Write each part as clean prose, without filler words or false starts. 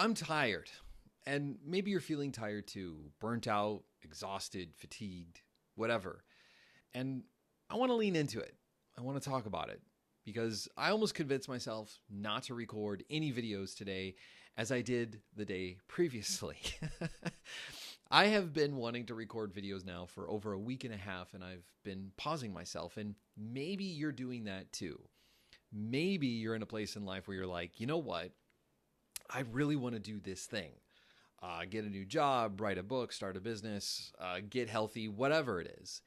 I'm tired, and maybe you're feeling tired too, burnt out, exhausted, fatigued, whatever. And I want to lean into it. I want to talk about it because I almost convinced myself not to record any videos today as I did the day previously. I have been wanting to record videos now for over a week and a half, and I've been pausing myself, and maybe you're doing that too. Maybe you're in a place in life where you're like, you know what? I really want to do this thing. Get a new job, write a book, start a business, get healthy, whatever it is.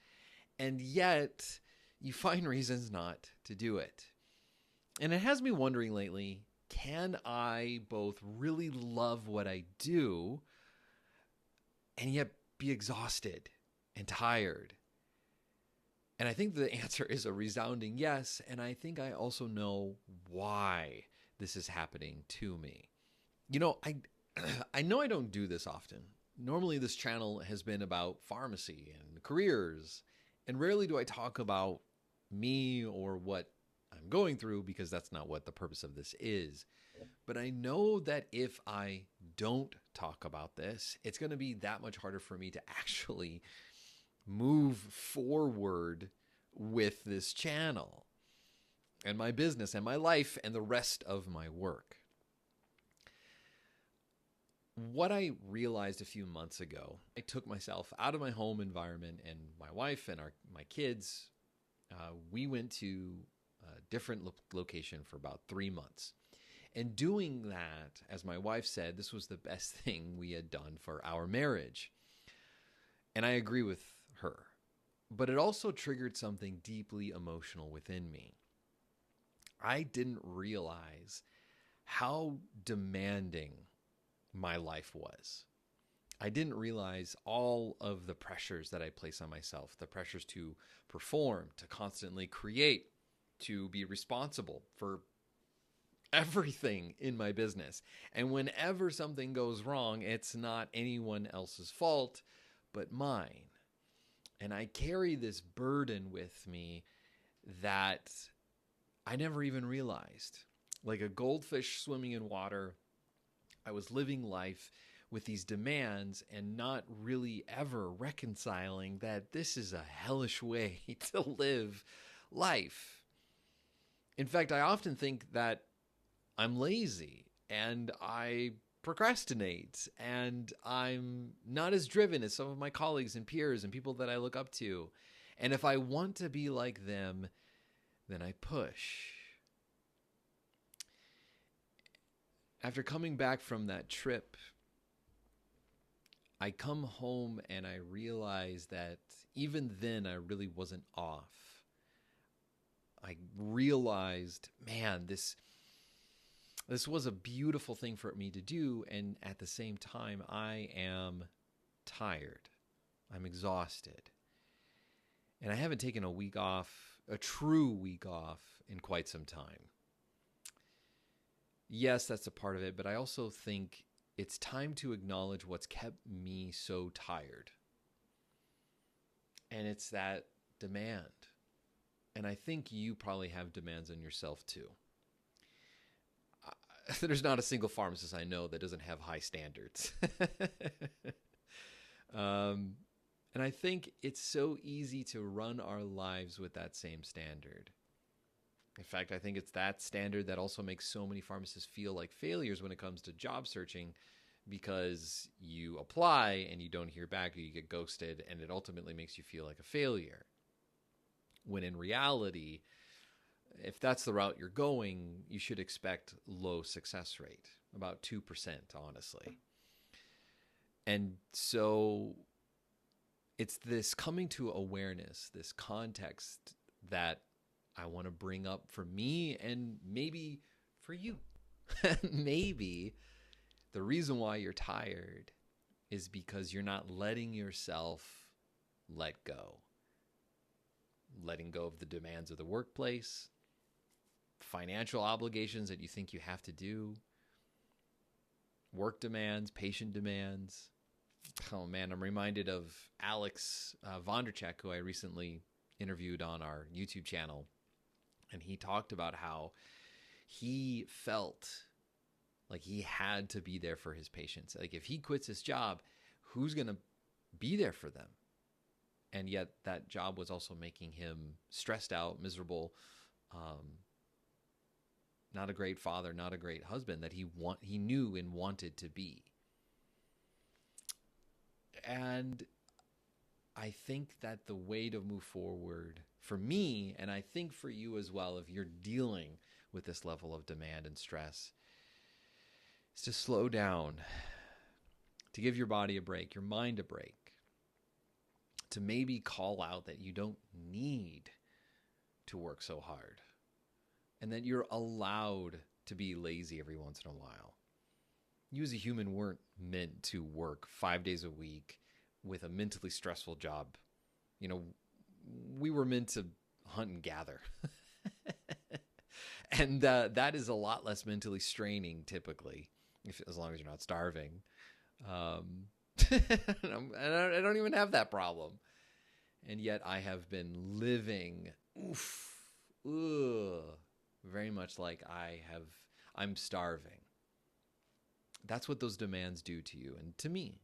And yet you find reasons not to do it. And it has me wondering lately, can I both really love what I do and yet be exhausted and tired? And I think the answer is a resounding yes. And I think I also know why this is happening to me. You know, I know I don't do this often. Normally this channel has been about pharmacy and careers, and rarely do I talk about me or what I'm going through because that's not what the purpose of this is. But I know that if I don't talk about this, it's going to be that much harder for me to actually move forward with this channel and my business and my life and the rest of my work. What I realized a few months ago, I took myself out of my home environment, and my wife and my kids, we went to a different location for about 3 months. And doing that, as my wife said, this was the best thing we had done for our marriage. And I agree with her. But it also triggered something deeply emotional within me. I didn't realize how demanding my life was. I didn't realize all of the pressures that I place on myself, the pressures to perform, to constantly create, to be responsible for everything in my business. And whenever something goes wrong, it's not anyone else's fault but mine. And I carry this burden with me that I never even realized. Like a goldfish swimming in water, I was living life with these demands and not really ever reconciling that this is a hellish way to live life. In fact, I often think that I'm lazy and I procrastinate and I'm not as driven as some of my colleagues and peers and people that I look up to. And if I want to be like them, then I push. After coming back from that trip, I come home and I realize that even then I really wasn't off. I realized, man, this was a beautiful thing for me to do, and at the same time, I am tired. I'm exhausted. And I haven't taken a week off, a true week off, in quite some time. Yes, that's a part of it, but I also think it's time to acknowledge what's kept me so tired. And it's that demand. And I think you probably have demands on yourself too. There's not a single pharmacist I know that doesn't have high standards. And I think it's so easy to run our lives with that same standard. In fact, I think it's that standard that also makes so many pharmacists feel like failures when it comes to job searching, because you apply and you don't hear back or you get ghosted, and it ultimately makes you feel like a failure. When in reality, if that's the route you're going, you should expect low success rate, about 2%, honestly. And so it's this coming to awareness, this context that I want to bring up for me and maybe for you. Maybe the reason why you're tired is because you're not letting yourself let go. Letting go of the demands of the workplace, financial obligations that you think you have to do, work demands, patient demands. Oh man, I'm reminded of Alex Vonderchek, who I recently interviewed on our YouTube channel. And he talked about how he felt Like he had to be there for his patients. Like if he quits his job, who's going to be there for them? And yet that job was also making him stressed out, miserable, not a great father, not a great husband that he knew and wanted to be. And I think that the way to move forward for me, and I think for you as well, if you're dealing with this level of demand and stress, is to slow down, to give your body a break, your mind a break, to maybe call out that you don't need to work so hard and that you're allowed to be lazy every once in a while. You as a human weren't meant to work 5 days a week with a mentally stressful job. You know, we were meant to hunt and gather. And that is a lot less mentally straining typically, as long as you're not starving. I don't even have that problem. And yet I have been living very much like I'm starving. That's what those demands do to you and to me.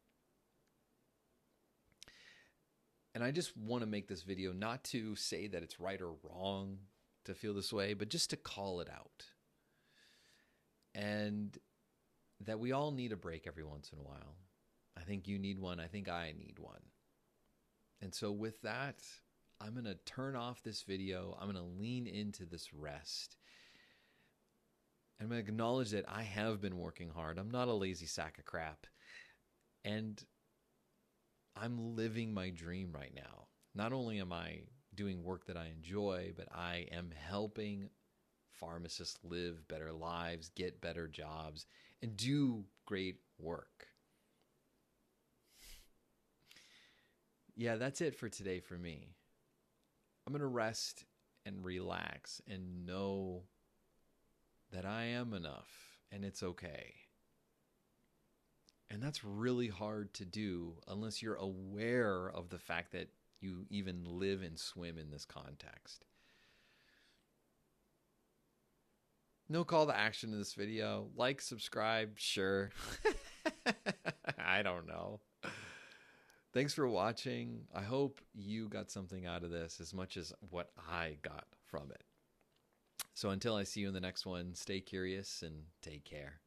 And I just want to make this video not to say that it's right or wrong to feel this way, but just to call it out. And that we all need a break every once in a while. I think you need one. I think I need one. And so with that, I'm going to turn off this video. I'm going to lean into this rest. I'm going to acknowledge that I have been working hard. I'm not a lazy sack of crap. And I'm living my dream right now. Not only am I doing work that I enjoy, but I am helping pharmacists live better lives, get better jobs, and do great work. Yeah, that's it for today for me. I'm going to rest and relax and know that I am enough and it's okay. And that's really hard to do unless you're aware of the fact that you even live and swim in this context. No call to action in this video. Like, subscribe, sure. I don't know. Thanks for watching. I hope you got something out of this as much as what I got from it. So until I see you in the next one, stay curious and take care.